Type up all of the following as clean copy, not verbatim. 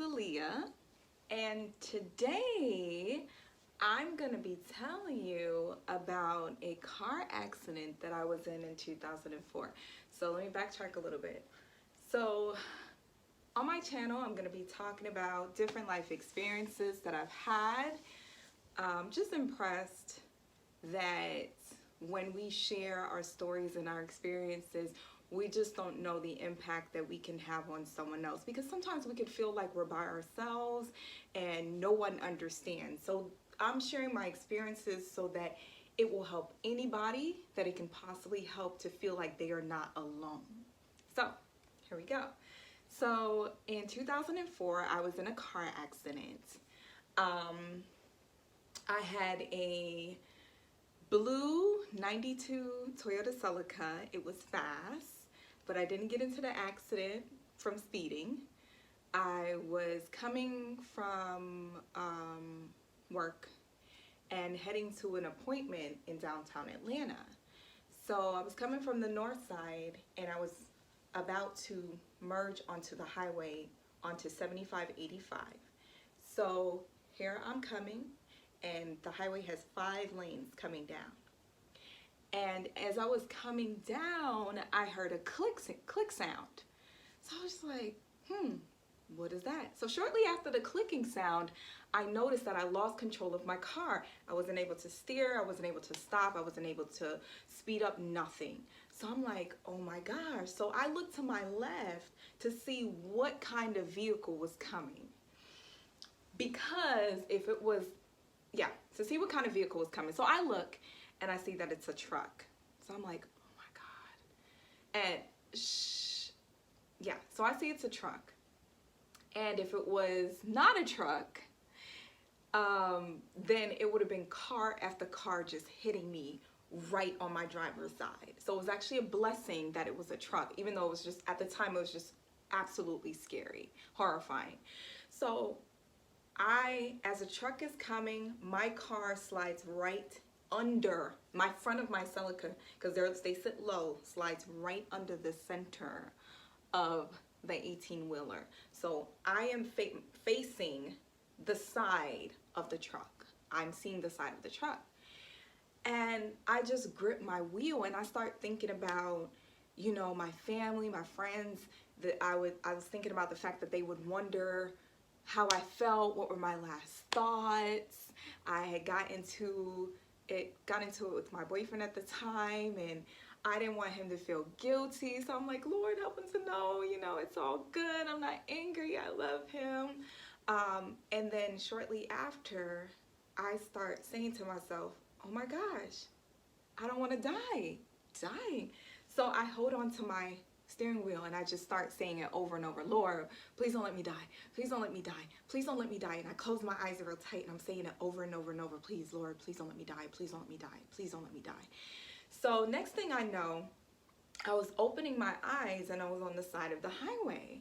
Aaliyah, and today I'm going to be telling you about a car accident that I was in 2004. So let me backtrack a little bit. So on my channel, I'm going to be talking about different life experiences that I've had. Just impressed that when we share our stories and our experiences, we just don't know the impact that we can have on someone else, because sometimes we could feel like we're by ourselves and no one understands. So I'm sharing my experiences so that it will help anybody that it can possibly help to feel like they are not alone. So here we go. So in 2004, I was in a car accident. I had a blue 92 Toyota Celica. It was fast, but I didn't get into the accident from speeding. I was coming from work and heading to an appointment in downtown Atlanta. So I was coming from the north side and I was about to merge onto the highway onto 7585. So here I'm coming, and the highway has 5 lanes coming down. And as I was coming down, I heard a click sound. So I was like, what is that? So shortly after the clicking sound, I noticed that I lost control of my car. I wasn't able to steer, I wasn't able to stop, I wasn't able to speed up, nothing. So I'm like, oh my gosh. So I looked to my left to see what kind of vehicle was coming. Because if it was, to see what kind of vehicle was coming. So I look and I see that it's a truck. So I'm like, oh my God. And so I see it's a truck. And if it was not a truck, then it would have been car after car just hitting me right on my driver's side. So it was actually a blessing that it was a truck, even though it was just, at the time, it was just absolutely scary, horrifying. So as a truck is coming, my car slides right under my front of my Celica, because they sit low, slides right under the center of the 18-wheeler. So I am facing the side of the truck. I'm seeing the side of the truck. And I just grip my wheel and I start thinking about, my family, my friends, that I was thinking about the fact that they would wonder how I felt, what were my last thoughts. I had got into it with my boyfriend at the time, and I didn't want him to feel guilty. So I'm like, Lord, help him to know, it's all good. I'm not angry. I love him. And then shortly after, I start saying to myself, oh my gosh, I don't want to die. So I hold on to my steering wheel and I just start saying it over and over. Lord, please don't let me die. Please don't let me die. Please don't let me die. And I close my eyes real tight and I'm saying it over and over and over. Please, Lord, please don't let me die. Please don't let me die. Please don't let me die. So next thing I know, I was opening my eyes and I was on the side of the highway.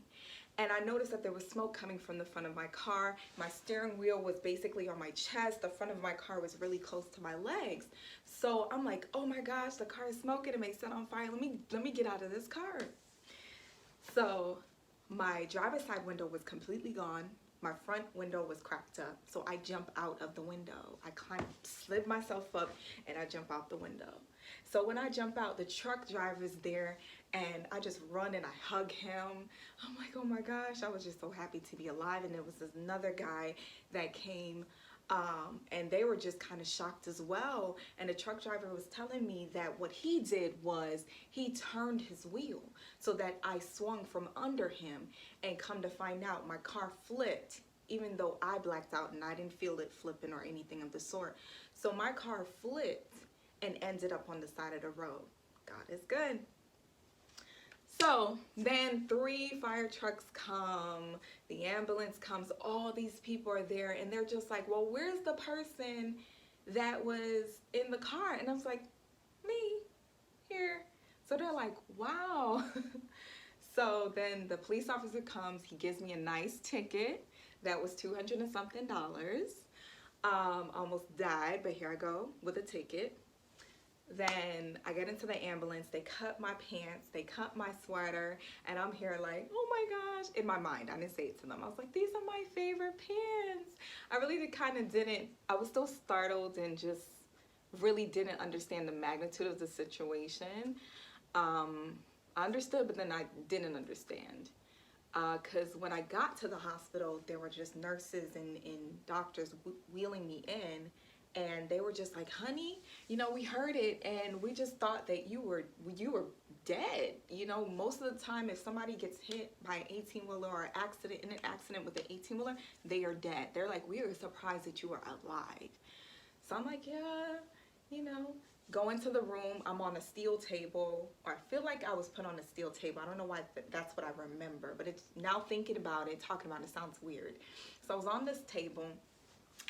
And I noticed that there was smoke coming from the front of my car. My steering wheel was basically on my chest. The front of my car was really close to my legs. So I'm like, oh my gosh, the car is smoking. It may set on fire. Let me get out of this car. So my driver's side window was completely gone. My front window was cracked up. So I jump out of the window. I kind of slid myself up and I jump out the window. So when I jump out, the truck driver's there and I just run and I hug him. I'm like, oh my gosh, I was just so happy to be alive. And there was another guy that came and they were just kind of shocked as well. And the truck driver was telling me that what he did was he turned his wheel so that I swung from under him, and come to find out my car flipped, even though I blacked out and I didn't feel it flipping or anything of the sort. So my car flipped and ended up on the side of the road. God is good. So then 3 fire trucks come, the ambulance comes, all these people are there, and they're just like, well, where's the person that was in the car? And I was like, me, here. So they're like, wow. So then the police officer comes, he gives me a nice ticket that was $200 and something. Almost died, but here I go with a ticket. Then I get into the ambulance, they cut my pants, they cut my sweater, and I'm here like, oh my gosh, in my mind, I didn't say it to them. I was like, these are my favorite pants. I really didn't, I was still startled and just really didn't understand the magnitude of the situation. I understood, but then I didn't understand. Because when I got to the hospital, there were just nurses and doctors wheeling me in. And they were just like, honey, you know, we heard it and we just thought that you were dead. You know, most of the time if somebody gets hit by an 18-wheeler or in an accident with an 18-wheeler, they are dead. They're like, we are surprised that you are alive. So I'm like, yeah, you know, go into the room. I'm on a steel table, or I feel like I was put on a steel table. I don't know why that's what I remember, but it's now thinking about it, talking about it sounds weird. So I was on this table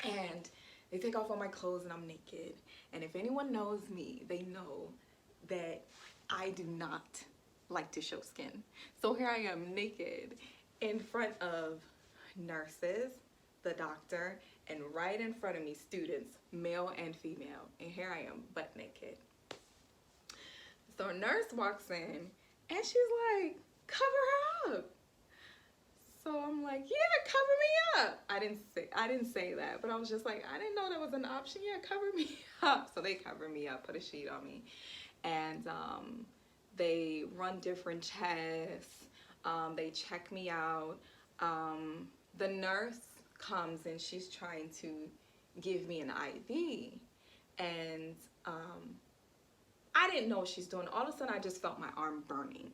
and they take off all my clothes and I'm naked. And if anyone knows me, they know that I do not like to show skin. So here I am naked in front of nurses, the doctor, and right in front of me, students, male and female. And here I am, butt naked. So a nurse walks in and she's like, cover her up. So I'm like, yeah, cover me up. I didn't say that, but I was just like, I didn't know that was an option. Yeah, cover me up. So they cover me up, put a sheet on me, and they run different tests. They check me out. The nurse comes and she's trying to give me an IV, and I didn't know what she's doing. All of a sudden, I just felt my arm burning.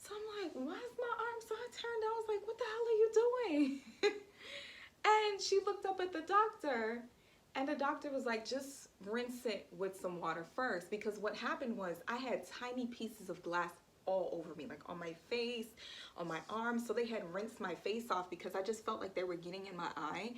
So I'm like, why is my arm? So I turned, I was like, what the hell are you doing? And she looked up at the doctor, and the doctor was like, just rinse it with some water first. Because what happened was I had tiny pieces of glass all over me, like on my face, on my arms. So they had rinsed my face off because I just felt like they were getting in my eye.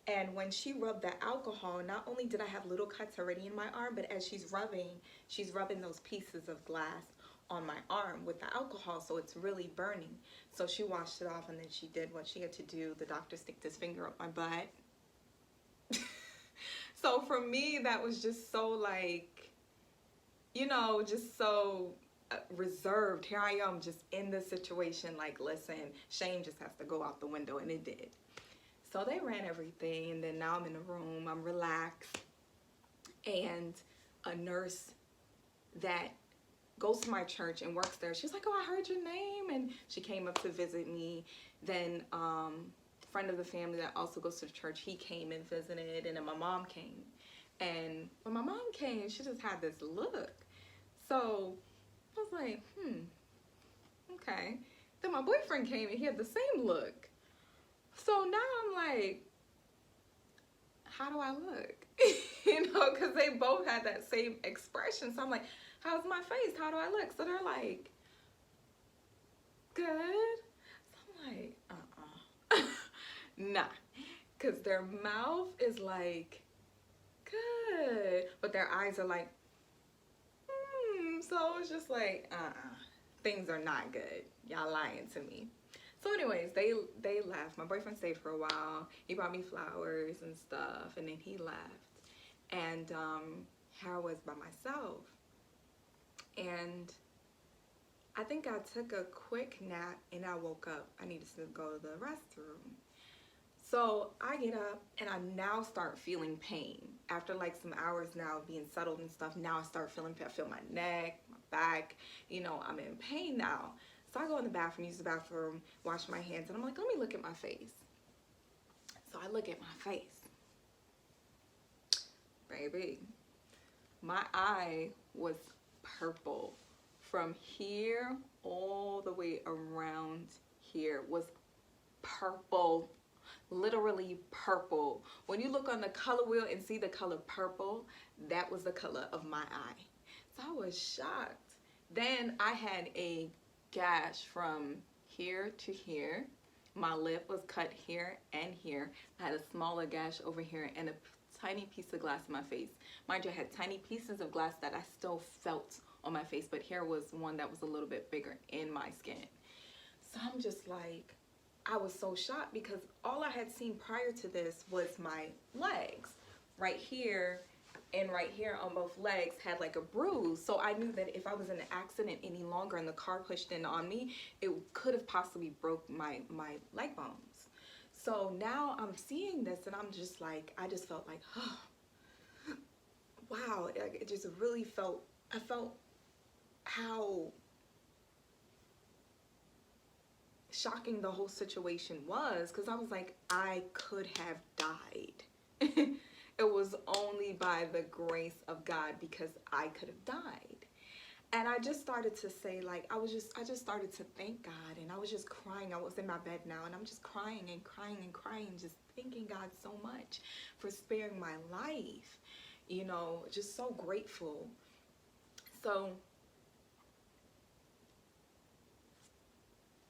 And when she rubbed the alcohol, not only did I have little cuts already in my arm, but as she's rubbing those pieces of glass on my arm with the alcohol, so it's really burning. So she washed it off, and then she did what she had to do. The doctor sticked his finger up my butt. So for me, that was just so like, you know, just so reserved. Here I am just in this situation, like, listen, shame just has to go out the window, and it did. So they ran everything, and then now I'm in the room, I'm relaxed, and a nurse that goes to my church and works there, she's like, oh, I heard your name, and she came up to visit me. Then friend of the family that also goes to the church, he came and visited, and then my mom came. And when my mom came, she just had this look. So I was like, okay. Then my boyfriend came and he had the same look. So now I'm like, how do I look? You know, because they both had that same expression. So I'm like, how's my face? How do I look? So they're like, good. So I'm like, nah. Because their mouth is like, good. But their eyes are like, So it's just like, things are not good. Y'all lying to me. So anyways, they left. My boyfriend stayed for a while. He brought me flowers and stuff, and then he left. And here I was by myself. And I think I took a quick nap and I woke up. I needed to go to the restroom. So I get up and I now start feeling pain. After like some hours now of being settled and stuff, now I start feeling pain. I feel my neck, my back, you know, I'm in pain now. So I go in the bathroom, use the bathroom, wash my hands, and I'm like, let me look at my face. So I look at my face. Baby, my eye was purple. From here all the way around here was purple. Literally purple. When you look on the color wheel and see the color purple, that was the color of my eye. So I was shocked. Then I had a gash from here to here. My lip was cut here and here. I had a smaller gash over here and a tiny piece of glass in my face. Mind you, I had tiny pieces of glass that I still felt on my face, but here was one that was a little bit bigger in my skin. So I'm just like, I was so shocked because all I had seen prior to this was my legs. Right here, and right here on both legs had like a bruise. So I knew that if I was in an accident any longer and the car pushed in on me, it could have possibly broke my leg bones. So now I'm seeing this and I'm just like, I just felt like, oh, wow. It just really felt, I felt how shocking the whole situation was, because I was like, I could have died. It was only by the grace of God, because I could have died. And I just started to say, like, I just started to thank God, and I was just crying. I was in my bed now, and I'm just crying and crying and crying, just thanking God so much for sparing my life, you know, just so grateful. So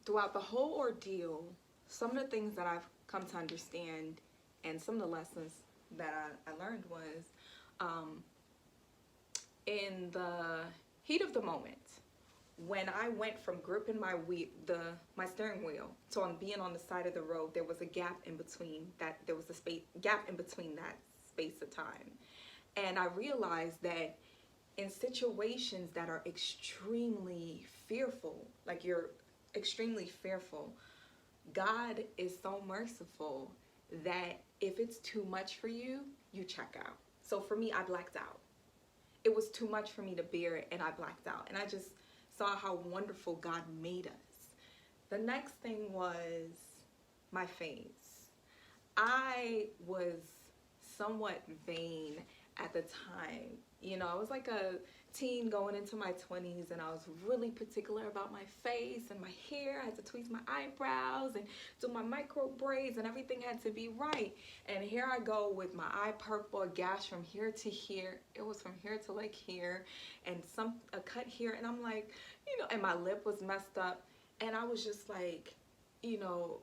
throughout the whole ordeal, some of the things that I've come to understand and some of the lessons that I learned was, in the heat of the moment, when I went from gripping my steering wheel to on being on the side of the road, there was a gap in between that. There was a gap in between that space of time, and I realized that in situations that are extremely fearful, like you're extremely fearful, God is so merciful that if it's too much for you, you check out. So for me, I blacked out. It was too much for me to bear it, and I blacked out. And I just saw how wonderful God made us. The next thing was my face. I was somewhat vain at the time. You know, I was like a teen going into my 20s, and I was really particular about my face and my hair. I had to tweeze my eyebrows and do my micro braids, and everything had to be right. And here I go with my eye purple, a gash from here to here. It was from here to like here, and a cut here. And I'm like, you know, and my lip was messed up. And I was just like, you know,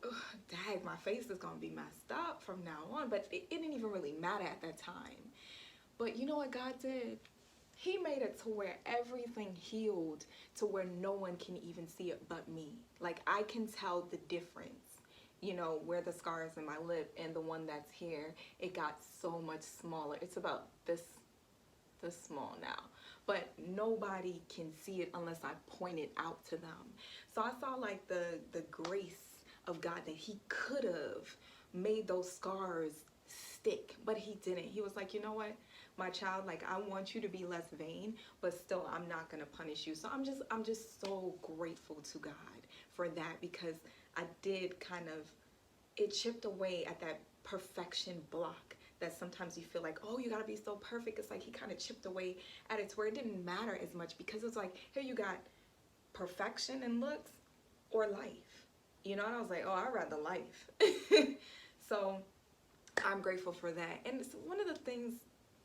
dang, my face is gonna be messed up from now on. But it didn't even really matter at that time. But you know what God did? He made it to where everything healed, to where no one can even see it but me. Like, I can tell the difference, you know, where the scar is in my lip and the one that's here. It got so much smaller. It's about this small now. But nobody can see it unless I point it out to them. So I saw like the grace of God, that he could have made those scars stick, but he didn't. He was like, you know what, my child, like, I want you to be less vain, but still I'm not gonna punish you. So I'm just so grateful to God for that, because I did kind of, it chipped away at that perfection block that sometimes you feel like, oh, you gotta be so perfect. It's like he kind of chipped away at it to where it didn't matter as much, because it's like, here you got perfection in looks or life, you know. And I was like, oh, I'd rather life. So I'm grateful for that. And it's one of the things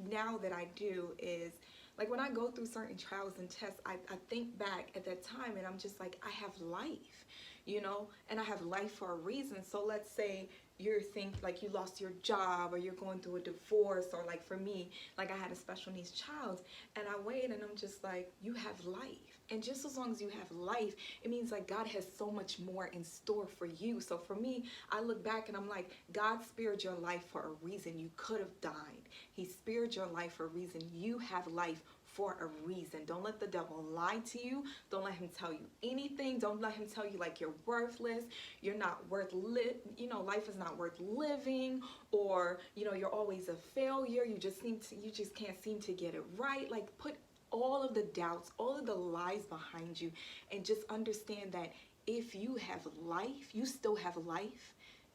now that I do is, like, when I go through certain trials and tests, I think back at that time, and I'm just like, I have life, you know, and I have life for a reason. So let's say you think like you lost your job, or you're going through a divorce, or like for me, like I had a special needs child, and I wait, and I'm just like, you have life. And just as long as you have life, it means like God has so much more in store for you. So for me, I look back and I'm like, God spared your life for a reason. You could have died. He spared your life for a reason. You have life for a reason. Don't let the devil lie to you. Don't let him tell you anything. Don't let him tell you like you're worthless. You're not worth you know, life is not worth living, or, you know, you're always a failure. You just can't seem to get it right. Like, put all of the doubts, all of the lies behind you, and just understand that if you have life, you still have life.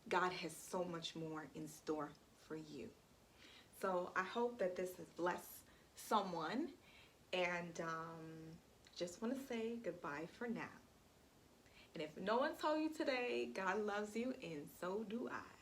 God has so much more in store for you. So I hope that this has blessed someone, and just want to say goodbye for now. And if no one told you today, God loves you, and so do I.